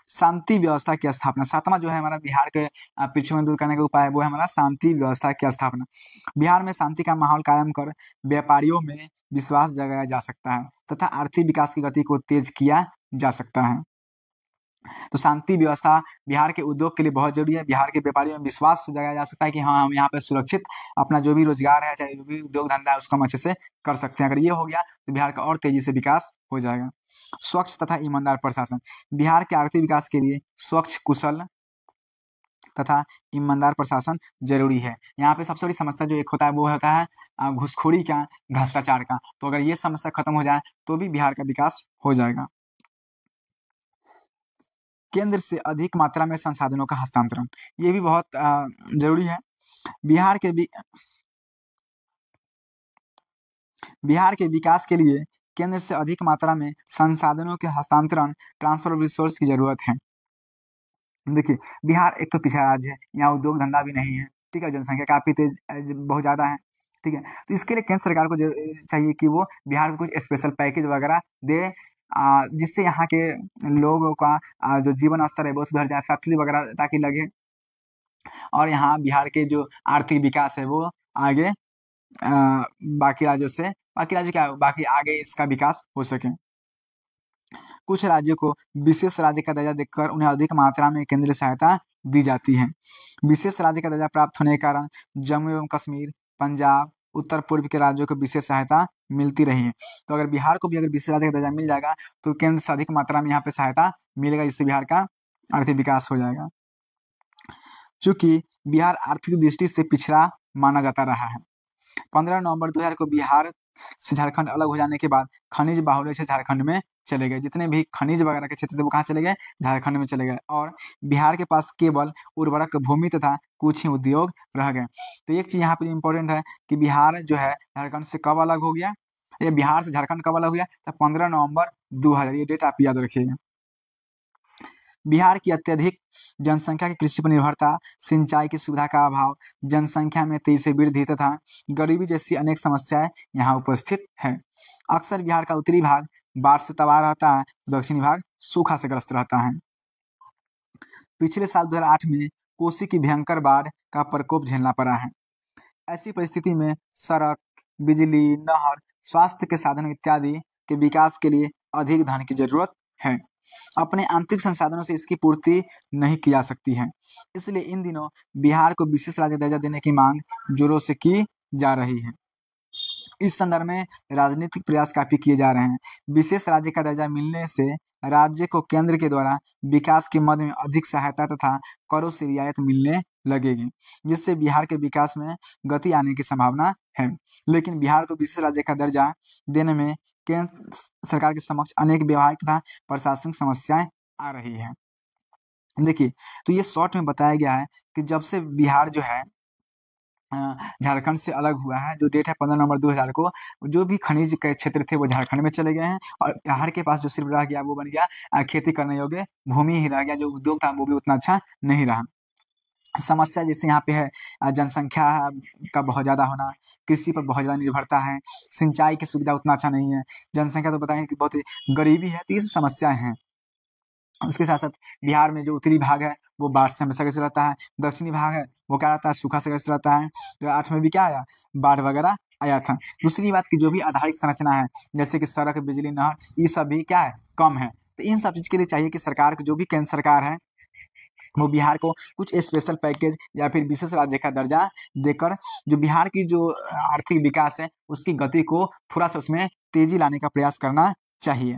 शांति व्यवस्था की स्थापना, सातवां जो है हमारा बिहार के पीछे दूर करने का उपाय, वो है हमारा शांति व्यवस्था की स्थापना। बिहार में शांति का माहौल कायम कर व्यापारियों में विश्वास जगाया जा सकता है तथा आर्थिक विकास की गति को तेज किया जा सकता है। तो शांति व्यवस्था बिहार के उद्योग के लिए बहुत ज़रूरी है। बिहार के व्यापारियों में विश्वास जगाया जा सकता है कि हाँ, हम यहाँ पे सुरक्षित अपना जो भी रोज़गार है, चाहे जो भी उद्योग धंधा है, उसको हम अच्छे से कर सकते हैं। अगर ये हो गया तो बिहार का और तेज़ी से विकास हो जाएगा। स्वच्छ तथा ईमानदार प्रशासन, बिहार के आर्थिक विकास के लिए स्वच्छ, कुशल तथा ईमानदार प्रशासन ज़रूरी है। यहाँ पे सबसे बड़ी समस्या जो एक होता है वो होता है घूसखोरी का, भ्रष्टाचार का। तो अगर ये समस्या खत्म हो जाए तो भी बिहार का विकास हो जाएगा। केंद्र से अधिक मात्रा में संसाधनों का हस्तांतरण, ये भी बहुत ज़रूरी है। बिहार के वि बिहार के विकास के लिए केंद्र से अधिक मात्रा में संसाधनों के हस्तांतरण, ट्रांसफर ऑफ रिसोर्स की ज़रूरत है। देखिए, बिहार एक तो पिछड़ा राज्य है, यहाँ उद्योग धंधा भी नहीं है, ठीक है? जनसंख्या काफ़ी तेज़ बहुत ज़्यादा है, ठीक है? तो इसके लिए केंद्र सरकार को चाहिए कि वो बिहार को कुछ स्पेशल पैकेज वगैरह दे, जिससे यहाँ के लोगों का जो जीवन स्तर है वो सुधर जाए, फैक्ट्री वगैरह ताकि लगे, और यहाँ बिहार के जो आर्थिक विकास है वो आगे बाकी राज्यों से, बाकी राज्य क्या, बाकी आगे इसका विकास हो सके। कुछ राज्यों को विशेष राज्य का दर्जा देकर उन्हें अधिक मात्रा में केंद्रीय सहायता दी जाती है। विशेष राज्य का दर्जा प्राप्त होने के कारण जम्मू एवं कश्मीर, पंजाब, उत्तर पूर्व के राज्यों को विशेष सहायता मिलती रही है। तो अगर बिहार को भी अगर विशेष राज्य का दर्जा मिल जाएगा तो केंद्र से अधिक मात्रा में यहाँ पे सहायता मिलेगा, जिससे बिहार का आर्थिक विकास हो जाएगा। चूँकि बिहार आर्थिक दृष्टि से पिछड़ा माना जाता रहा है। 15 नवंबर 2000 को बिहार से झारखंड अलग हो जाने के बाद खनिज बाहुल्य क्षेत्र झारखंड में चले गए। जितने भी खनिज वगैरह के क्षेत्र थे वो कहाँ चले गए? झारखंड में चले गए, और बिहार के पास केवल उर्वरक भूमि तथा कुछ ही उद्योग रह गए। तो एक चीज़ यहाँ पे इम्पोर्टेंट है कि बिहार जो है झारखंड से कब अलग हो गया? ये बिहार से झारखंड कब अलग हो गया? तो 15 नवंबर 2000, ये डेट आप याद रखिएगा। बिहार की अत्यधिक जनसंख्या की कृषि पर निर्भरता, सिंचाई की सुविधा का अभाव, जनसंख्या में तेजी से वृद्धि तथा गरीबी जैसी अनेक समस्याएं यहाँ उपस्थित है। अक्सर बिहार का उत्तरी भाग बाढ़ से तबाह रहता है, दक्षिणी भाग सूखा से ग्रस्त रहता है। पिछले साल 2008 में कोसी की भयंकर बाढ़ का प्रकोप झेलना पड़ा है। ऐसी परिस्थिति में सड़क, बिजली, नहर, स्वास्थ्य के साधन इत्यादि के विकास के लिए अधिक धन की जरूरत है। अपने आंतरिक संसाधनों से इसकी पूर्ति नहीं की जा सकती है। इसलिए इन दिनों बिहार को विशेष राज्य दर्जा देने की मांग जोरों से की जा रही है। इस संदर्भ में राजनीतिक प्रयास काफ़ी किए जा रहे हैं। विशेष राज्य का दर्जा मिलने से राज्य को केंद्र के द्वारा विकास के मद में अधिक सहायता तथा करों से रियायत मिलने लगेगी, जिससे बिहार के विकास में गति आने की संभावना है। लेकिन बिहार को विशेष राज्य का दर्जा देने में केंद्र सरकार के समक्ष अनेक व्यवहारिक तथा प्रशासनिक समस्याएं आ रही है। देखिए, तो ये शॉर्ट में बताया गया है कि जब से बिहार जो है झारखंड से अलग हुआ है, जो डेट है 15 नवंबर 2000 को, जो भी खनिज के क्षेत्र थे वो झारखंड में चले गए हैं, और बिहार के पास जो सिर्फ रह गया वो बन गया खेती करने योग्य भूमि ही रह गया, जो उद्योग था वो भी उतना अच्छा नहीं रहा। समस्या जैसे यहाँ पे है जनसंख्या का बहुत ज़्यादा होना, कृषि पर बहुत ज़्यादा निर्भरता है, सिंचाई की सुविधा उतना अच्छा नहीं है, जनसंख्या तो बताएँ कि बहुत गरीबी है, तो ये सब समस्याएँ हैं। उसके साथ-साथ बिहार में जो उत्तरी भाग है, वो बाढ़ से हमेशा ग्रसित रहता है, दक्षिणी भाग है, वो क्या रहता है, सूखा से ग्रसित रहता है। 2008 में भी क्या आया, बाढ़ वगैरह आया था। दूसरी बात की जो भी आधारिक संरचना है, जैसे कि सड़क, बिजली, नहर, ये सब भी क्या है, कम है। तो इन सब चीज़ के लिए चाहिए कि सरकार को, जो भी केंद्र सरकार है, वो बिहार को कुछ स्पेशल पैकेज या फिर विशेष राज्य का दर्जा देकर जो बिहार की जो आर्थिक विकास है, उसकी गति को थोड़ा-सा उसमें तेज़ी लाने का प्रयास करना चाहिए।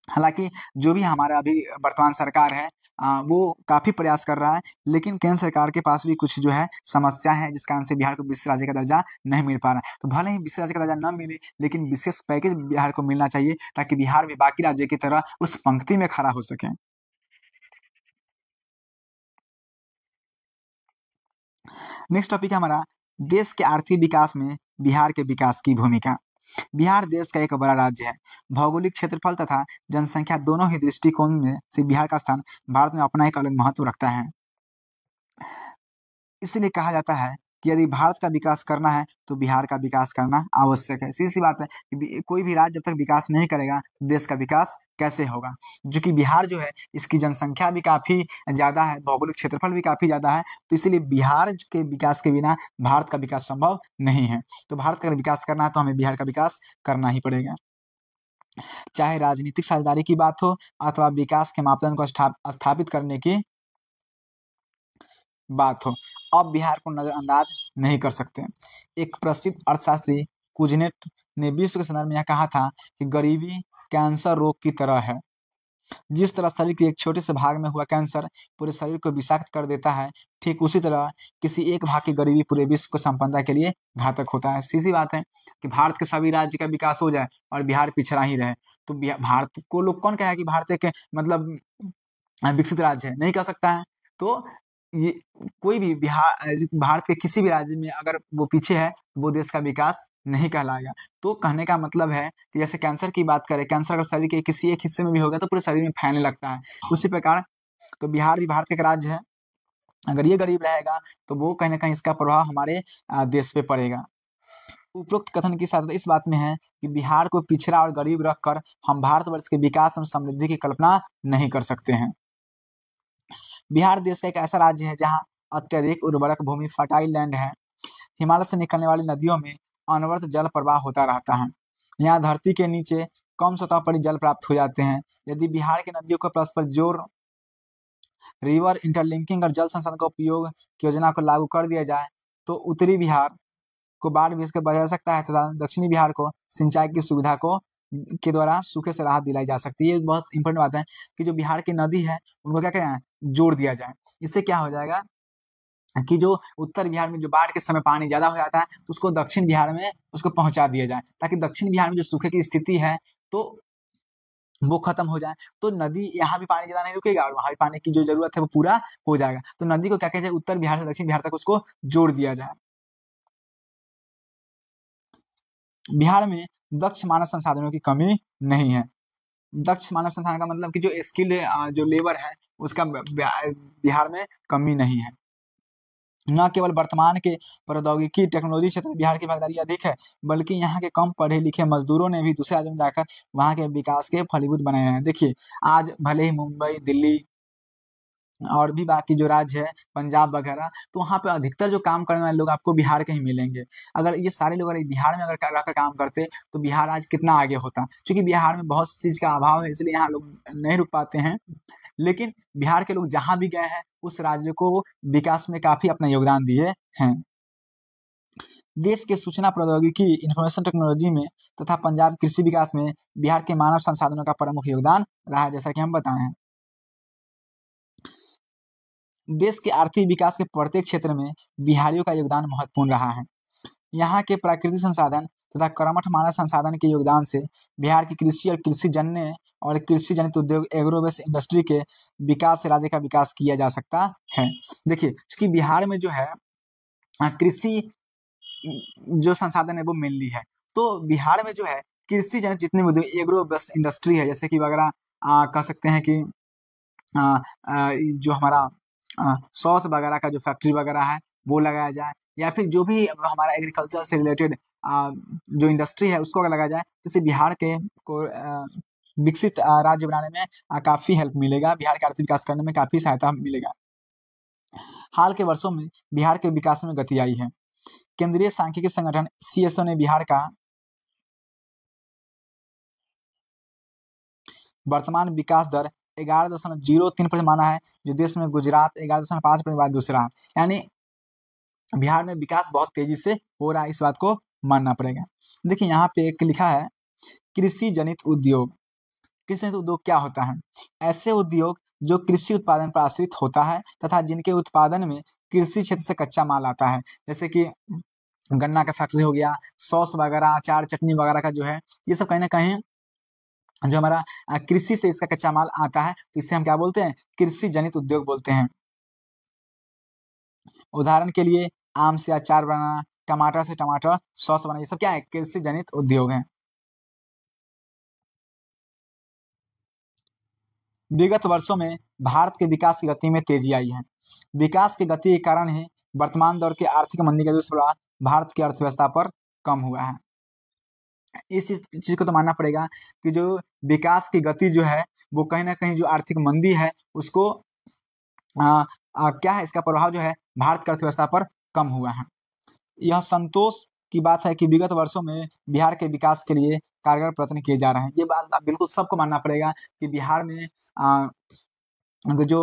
हालाँकि जो भी हमारा अभी वर्तमान सरकार है वो काफ़ी प्रयास कर रहा है, लेकिन केंद्र सरकार के पास भी कुछ जो है समस्या है, जिस कारण से बिहार को विशेष राज्य का दर्जा नहीं मिल पा रहा है। तो भले ही विशेष राज्य का दर्जा ना मिले, लेकिन विशेष पैकेज बिहार को मिलना चाहिए, ताकि बिहार भी बाकी राज्य की तरह उस पंक्ति में खड़ा हो सके। नेक्स्ट टॉपिक है हमारा, देश के आर्थिक विकास में बिहार के विकास की भूमिका। बिहार देश का एक बड़ा राज्य है। भौगोलिक क्षेत्रफल तथा जनसंख्या दोनों ही दृष्टिकोण में से बिहार का स्थान भारत में अपना एक अलग महत्व रखता है। इसलिए कहा जाता है कि यदि भारत का विकास करना है, तो बिहार का विकास करना आवश्यक है। सीधी-सी बात है कि कोई भी राज्य जब तक विकास नहीं करेगा, देश का विकास कैसे होगा? चूँकि बिहार जो है, इसकी जनसंख्या भी काफ़ी ज़्यादा है, भौगोलिक क्षेत्रफल भी काफ़ी ज़्यादा है, तो इसीलिए बिहार के विकास के बिना भारत का विकास संभव नहीं है। तो भारत का अगर विकास करना है, तो हमें बिहार का विकास करना ही पड़ेगा। चाहे राजनीतिक साझेदारी की बात हो अथवा विकास के मापदंड को स्थापित करने की बात हो, अब बिहार को नज़रअंदाज नहीं कर सकते। एक प्रसिद्ध अर्थशास्त्री कुज़नेट ने विश्व के संदर्भ में यह कहा था कि गरीबी कैंसर रोग की तरह है। जिस तरह शरीर के एक छोटे से भाग में हुआ कैंसर पूरे शरीर को विषाक्त कर देता है, ठीक उसी तरह किसी एक भाग की गरीबी पूरे विश्व को संपन्नता के लिए घातक होता है। सीधी बात है कि भारत के सभी राज्य का विकास हो जाए और बिहार पिछड़ा ही रहे, तो भारत को लोग कौन कहेगा कि भारत एक मतलब विकसित राज्य है? नहीं कह सकता है। तो ये कोई भी भारत के किसी भी राज्य में अगर वो पीछे है, तो वो देश का विकास नहीं कहलाएगा। तो कहने का मतलब है कि जैसे कैंसर की बात करें, कैंसर अगर शरीर के किसी एक हिस्से में भी होगा, तो पूरे शरीर में फैलने लगता है। उसी प्रकार तो बिहार भी भारत का एक राज्य है। अगर ये गरीब रहेगा, तो वो कहीं न कहीं इसका प्रभाव हमारे देश पे पड़ेगा। उपरोक्त कथन की सार्थकता इस बात में है कि बिहार को पिछड़ा और गरीब रखकर हम भारतवर्ष के विकास एवं समृद्धि की कल्पना नहीं कर सकते हैं। बिहार देश का एक ऐसा राज्य है जहाँ अत्यधिक उर्वरक भूमि फर्टाइल लैंड है। हिमालय से निकलने वाली नदियों में अनवरत जल प्रवाह होता रहता है। यहाँ धरती के नीचे कम सतह पर ही जल प्राप्त हो जाते हैं। यदि बिहार की नदियों को परस्पर जोड़ रिवर इंटरलिंकिंग और जल संसाधन का उपयोग की योजना को लागू कर दिया जाए, तो उत्तरी बिहार को बाढ़ भी इसके बचा जा सकता है तथा दक्षिणी बिहार को सिंचाई की सुविधा को के द्वारा सूखे से राहत दिलाई जा सकती है। ये बहुत इंपॉर्टेंट बात है कि जो बिहार की नदी है, उनको क्या करें, जोड़ दिया जाए। इससे क्या हो जाएगा कि जो उत्तर बिहार में जो बाढ़ के समय पानी ज़्यादा हो जाता है, तो उसको दक्षिण बिहार में उसको पहुँचा दिया जाए, ताकि दक्षिण बिहार में जो सूखे की स्थिति है, तो वो खत्म हो जाए। तो नदी यहाँ भी पानी ज़्यादा नहीं रुकेगा और वहाँ भी पानी की जो ज़रूरत है, वो पूरा हो जाएगा। तो नदी को क्या किया जाए, उत्तर बिहार से दक्षिण बिहार तक उसको जोड़ दिया जाए। बिहार में दक्ष मानव संसाधनों की कमी नहीं है। दक्ष मानव संसाधन का मतलब कि जो स्किल्ड जो लेबर है, उसका बिहार में कमी नहीं है। न केवल वर्तमान के प्रौद्योगिकी टेक्नोलॉजी क्षेत्र में बिहार की भागीदारी अधिक है, बल्कि यहाँ के कम पढ़े-लिखे मज़दूरों ने भी दूसरे राज्यों में जाकर वहाँ के विकास के फलीभूत बने हैं। देखिए, आज भले ही मुंबई, दिल्ली और भी बाकी जो राज्य है, पंजाब वगैरह, तो वहाँ पे अधिकतर जो काम करने वाले लोग आपको बिहार के ही मिलेंगे। अगर ये सारे लोग अगर बिहार में अगर रहकर काम करते, तो बिहार आज कितना आगे होता। चूँकि बिहार में बहुत सी चीज़ का अभाव है, इसलिए यहाँ लोग नहीं रुक पाते हैं। लेकिन बिहार के लोग जहाँ भी गए हैं, उस राज्य को विकास में काफ़ी अपना योगदान दिए हैं। देश के सूचना प्रौद्योगिकी, इन्फॉर्मेशन टेक्नोलॉजी में तथा पंजाब कृषि विकास में बिहार के मानव संसाधनों का प्रमुख योगदान रहा है, जैसा कि हम बताए हैं। देश के आर्थिक विकास के प्रत्येक क्षेत्र में बिहारियों का योगदान महत्वपूर्ण रहा है। यहाँ के प्राकृतिक संसाधन तथा कर्मठ मानव संसाधन के योगदान से बिहार की कृषि और कृषिजन्य और कृषि जनित उद्योग एग्रो-बेस्ड इंडस्ट्री के विकास से राज्य का विकास किया जा सकता है। देखिए, चूँकि बिहार में जो है कृषि जो संसाधन है वो मेनली है। तो बिहार में जो है कृषि जनित जितने भी उद्योग एग्रो-बेस्ड इंडस्ट्री है, जैसे कि वगैरह कह सकते हैं कि जो हमारा सॉस वगैरह का जो फैक्ट्री वगैरह है वो लगाया जाए, या फिर जो भी हमारा एग्रीकल्चर से रिलेटेड जो इंडस्ट्री है उसको अगर लगाया जाए तो इससे बिहार के को विकसित राज्य बनाने में काफ़ी हेल्प मिलेगा, बिहार का आर्थिक विकास करने में काफ़ी सहायता मिलेगा। हाल के वर्षों में बिहार के विकास में गति आई है। केंद्रीय सांख्यिकी संगठन सीएसओ ने बिहार का वर्तमान विकास दर 11.03% माना है, जो देश में गुजरात 11.5% बाद दूसरा है। यानी बिहार में विकास बहुत तेजी से हो रहा है, इस बात को मानना पड़ेगा। देखिए यहाँ पे एक लिखा है कृषि जनित उद्योग। कृषि जनित उद्योग क्या होता है? ऐसे उद्योग जो कृषि उत्पादन पर आश्रित होता है तथा जिनके उत्पादन में कृषि क्षेत्र से कच्चा माल आता है, जैसे कि गन्ना का फैक्ट्री हो गया, सॉस वगैरह, अचार चटनी वगैरह का जो है, ये सब कहीं न कहीं जो हमारा कृषि से इसका कच्चा माल आता है, तो इसे हम क्या बोलते हैं? कृषि जनित उद्योग बोलते हैं। उदाहरण के लिए आम से अचार बनाना, टमाटर से टमाटर सॉस बनाना, ये सब क्या है? कृषि जनित उद्योग हैं। विगत वर्षों में भारत के विकास की गति में तेजी आई है। विकास की गति के कारण ही वर्तमान दौर की आर्थिक मंदी का दुष्प्रभाव भारत की अर्थव्यवस्था पर कम हुआ है। इस चीज़ को तो मानना पड़ेगा कि जो विकास की गति जो है, वो कहीं न कहीं जो आर्थिक मंदी है, उसको क्या है, इसका प्रभाव जो है भारत की अर्थव्यवस्था पर कम हुआ है। यह संतोष की बात है कि विगत वर्षों में बिहार के विकास के लिए कारगर प्रयत्न किए जा रहे हैं। ये बात बिल्कुल सबको मानना पड़ेगा कि बिहार में जो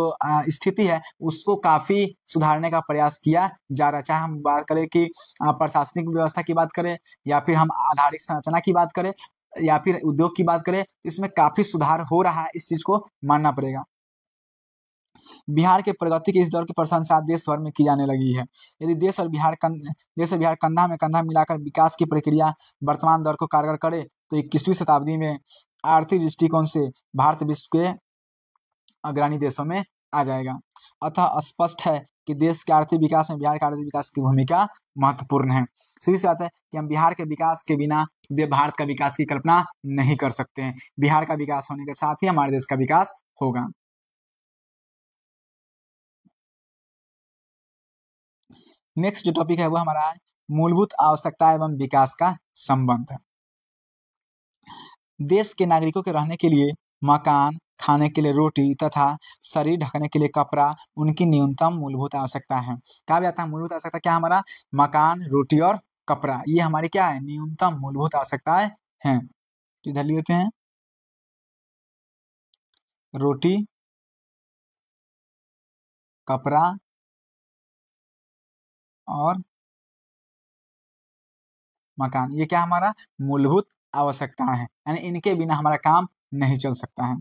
स्थिति है उसको काफ़ी सुधारने का प्रयास किया जा रहा है। चाहे हम बात करें कि प्रशासनिक व्यवस्था की बात करें, या फिर हम आधारिक संरचना की बात करें, या फिर उद्योग की बात करें, तो इसमें काफ़ी सुधार हो रहा है, इस चीज़ को मानना पड़ेगा। बिहार के प्रगति की इस दौर की प्रशंसा देश भर में की जाने लगी है। यदि देश और बिहार कंधा में कंधा मिलाकर विकास की प्रक्रिया वर्तमान दौर को कारगर करे, तो 21वीं शताब्दी में आर्थिक दृष्टिकोण से भारत विश्व के अग्रणी देशों में आ जाएगा। अतः स्पष्ट है कि देश के आर्थिक विकास में बिहार के आर्थिक विकास की भूमिका महत्वपूर्ण है। सीधी-सी बात है कि हम बिहार के विकास के बिना भारत का विकास की कल्पना नहीं कर सकते हैं। बिहार का विकास होने के साथ ही हमारे देश का विकास होगा। नेक्स्ट जो टॉपिक है वो हमारा है मूलभूत आवश्यकता एवं विकास का संबंध। देश के नागरिकों के रहने के लिए मकान, खाने के लिए रोटी तथा शरीर ढकने के लिए कपड़ा उनकी न्यूनतम मूलभूत आवश्यकता है। कहा जाता है मूलभूत आवश्यकता क्या हमारा? मकान, रोटी और कपड़ा। ये हमारी क्या है? न्यूनतम मूलभूत आवश्यकताएँ हैं। तो इधर लिख देते हैं रोटी, कपड़ा और मकान। ये क्या हमारा? मूलभूत आवश्यकताएँ हैं। यानी इनके बिना हमारा काम नहीं चल सकता है।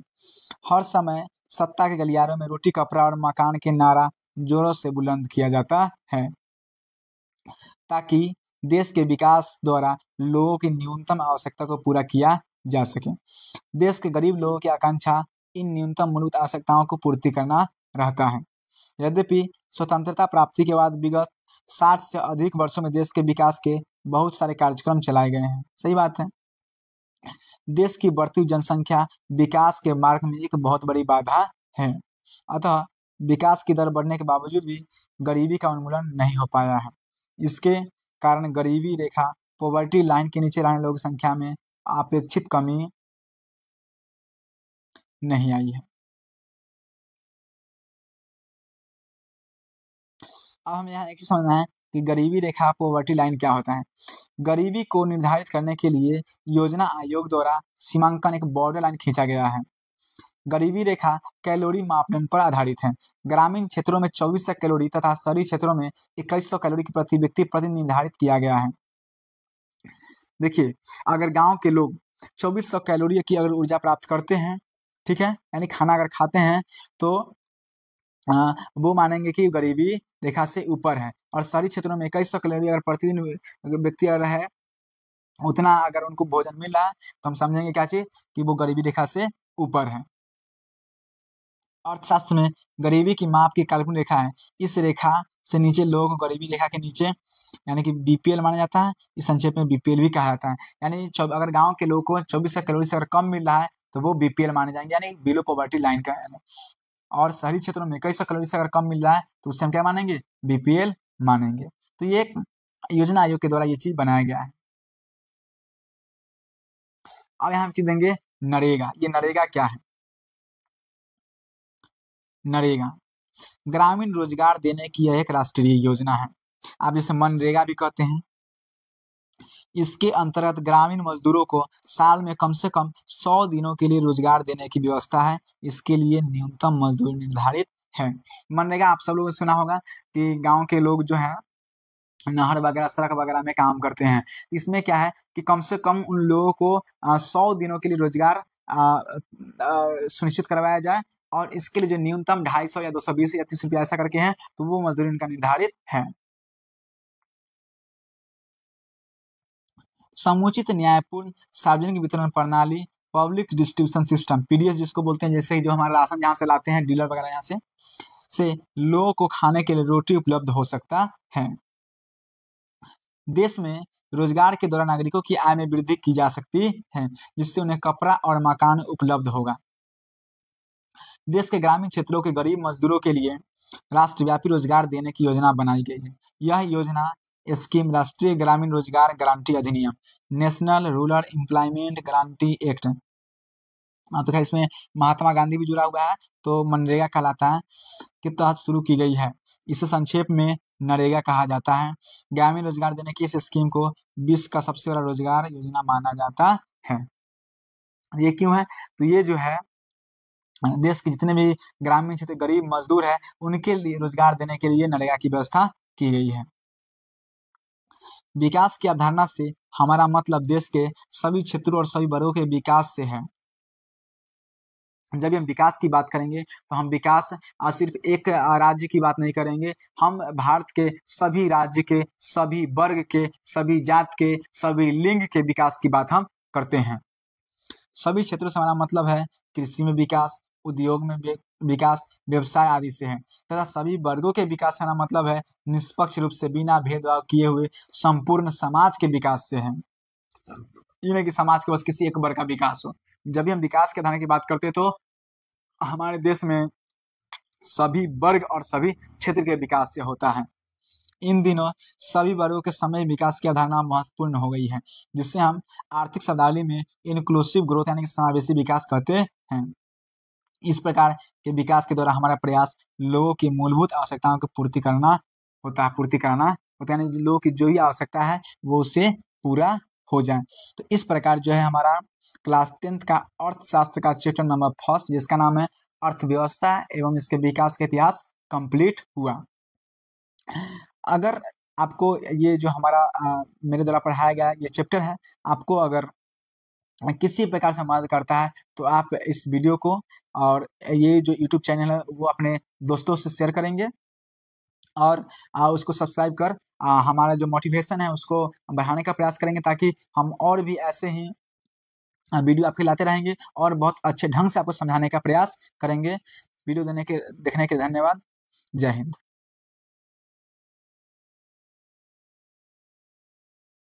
हर समय सत्ता के गलियारों में रोटी, कपड़ा और मकान के नारा जोरों से बुलंद किया जाता है, ताकि देश के विकास द्वारा लोगों की न्यूनतम आवश्यकता को पूरा किया जा सके। देश के गरीब लोगों की आकांक्षा इन न्यूनतम मूलभूत आवश्यकताओं को पूर्ति करना रहता है। यद्यपि स्वतंत्रता प्राप्ति के बाद विगत 60 से अधिक वर्षों में देश के विकास के बहुत सारे कार्यक्रम चलाए गए हैं। सही बात है। देश की बढ़ती हुई जनसंख्या विकास के मार्ग में एक बहुत बड़ी बाधा है। अतः विकास की दर बढ़ने के बावजूद भी गरीबी का उन्मूलन नहीं हो पाया है। इसके कारण गरीबी रेखा पॉवर्टी लाइन के नीचे रहने लोगों की संख्या में अपेक्षित कमी नहीं आई है। अब हमें यहाँ एक चीज़ समझना है कि गरीबी रेखा पॉवर्टी लाइन क्या होता है। गरीबी को निर्धारित करने के लिए योजना आयोग द्वारा सीमांकन एक बॉर्डर लाइन खींचा गया है। गरीबी रेखा कैलोरी मापदंड पर आधारित है। ग्रामीण क्षेत्रों में 2400 कैलोरी तथा शहरी क्षेत्रों में 2100 कैलोरी की प्रति व्यक्ति प्रति निर्धारित किया गया है। देखिए, अगर गाँव के लोग 2400 कैलोरी की अगर ऊर्जा प्राप्त करते हैं, ठीक है? यानी खाना अगर खाते हैं तो वो मानेंगे कि गरीबी रेखा से ऊपर है, और शहरी क्षेत्रों में 2100 कैलोरी अगर प्रतिदिन व्यक्ति अगर है, उतना अगर उनको भोजन मिल रहा है, तो हम समझेंगे क्या चीज़ कि वो गरीबी रेखा से ऊपर है। अर्थशास्त्र में गरीबी की माप की काल्पनिक रेखा है। इस रेखा से नीचे लोगों को गरीबी रेखा के नीचे यानी कि बीपीएल माना जाता है। इस संक्षेप में बीपीएल भी कहा जाता है। यानी अगर गाँव के लोगों को 2400 कैलोरी से अगर कम मिल रहा है, तो वो बीपीएल माने जाएँगे, यानी बिलो पॉवर्टी लाइन का है। और शहरी क्षेत्रों में कई सौ कैलोरी से अगर कम मिल रहा है तो उसे हम क्या मानेंगे, बीपीएल मानेंगे। तो ये एक योजना आयोग के द्वारा ये चीज बनाया गया है। अब यहाँ हम चीज देंगे नरेगा। ये नरेगा क्या है? नरेगा ग्रामीण रोजगार देने की यह एक राष्ट्रीय योजना है। आप जिसे मनरेगा भी कहते हैं। इसके अंतर्गत ग्रामीण मजदूरों को साल में कम से कम 100 दिनों के लिए रोजगार देने की व्यवस्था है। इसके लिए न्यूनतम मजदूरी निर्धारित है। मनरेगा आप सब लोगों ने सुना होगा कि गांव के लोग जो है नहर वगैरह, सड़क वगैरह में काम करते हैं। इसमें क्या है कि कम से कम उन लोगों को 100 दिनों के लिए रोजगार सुनिश्चित करवाया जाए, और इसके लिए जो न्यूनतम 250 या 220 या 30 रुपया ऐसा करके हैं, तो वो मजदूरी उनका निर्धारित है। समुचित न्यायपूर्ण सार्वजनिक वितरण प्रणाली, पब्लिक डिस्ट्रीब्यूशन सिस्टम, पीडीएस जिसको बोलते हैं, जैसे जो हमारा राशन जहाँ से लाते हैं डीलर वगैरह यहाँ से लोगों को खाने के लिए रोटी उपलब्ध हो सकता है। देश में रोजगार के दौरान नागरिकों की आय में वृद्धि की जा सकती है, जिससे उन्हें कपड़ा और मकान उपलब्ध होगा। देश के ग्रामीण क्षेत्रों के गरीब मजदूरों के लिए राष्ट्रव्यापी रोजगार देने की योजना बनाई गई है। यह योजना स्कीम राष्ट्रीय ग्रामीण रोजगार गारंटी अधिनियम, national rural employment guarantee act, तो खैर इसमें महात्मा गांधी भी जुड़ा हुआ है, तो मनरेगा कहलाता है, के तहत शुरू की गई है। इसे संक्षेप में नरेगा कहा जाता है। ग्रामीण रोजगार देने की इस स्कीम को विश्व का सबसे बड़ा रोजगार योजना माना जाता है। ये क्यों है? तो ये जो है देश के जितने भी ग्रामीण क्षेत्र गरीब मजदूर है, उनके लिए रोजगार देने के लिए नरेगा की व्यवस्था की गई है। विकास की अवधारणा से हमारा मतलब देश के सभी क्षेत्रों और सभी वर्गों के विकास से है। जब हम विकास की बात करेंगे तो हम विकास सिर्फ एक राज्य की बात नहीं करेंगे, हम भारत के सभी राज्य के, सभी वर्ग के, सभी जात के, सभी लिंग के विकास की बात हम करते हैं। सभी क्षेत्रों से हमारा मतलब है कृषि में विकास, उद्योग में विकास, व्यवसाय आदि से है, तथा सभी वर्गों के विकास से हमारा मतलब है निष्पक्ष रूप से बिना भेदभाव किए हुए संपूर्ण समाज के विकास से है। ये नहीं कि समाज के बस किसी एक वर्ग का विकास हो। जब भी हम विकास के अवधारणा की बात करते हैं तो हमारे देश में सभी वर्ग और सभी क्षेत्र के विकास से होता है। इन दिनों सभी वर्गों के समय विकास की अवधारणा महत्वपूर्ण हो गई है, जिससे हम आर्थिक शब्दावली में इंक्लूसिव ग्रोथ यानी कि समावेशी विकास कहते हैं। इस प्रकार के विकास के द्वारा हमारा प्रयास लोगों की मूलभूत आवश्यकताओं की पूर्ति कराना होता है, यानी लोगों की जो भी आवश्यकता है वो उससे पूरा हो जाए। तो इस प्रकार जो है हमारा क्लास 10th का अर्थशास्त्र का चैप्टर नंबर 1 जिसका नाम है अर्थव्यवस्था एवं इसके विकास का इतिहास कंप्लीट हुआ। अगर आपको ये जो हमारा मेरे द्वारा पढ़ाया गया ये चैप्टर है, आपको अगर किसी प्रकार से मदद करता है तो आप इस वीडियो को और ये जो यूट्यूब चैनल है वो अपने दोस्तों से शेयर करेंगे, और उसको सब्सक्राइब कर हमारा जो मोटिवेशन है उसको बढ़ाने का प्रयास करेंगे, ताकि हम और भी ऐसे ही वीडियो आपके लाते रहेंगे और बहुत अच्छे ढंग से आपको समझाने का प्रयास करेंगे। वीडियो देखने के धन्यवाद। जय हिंद।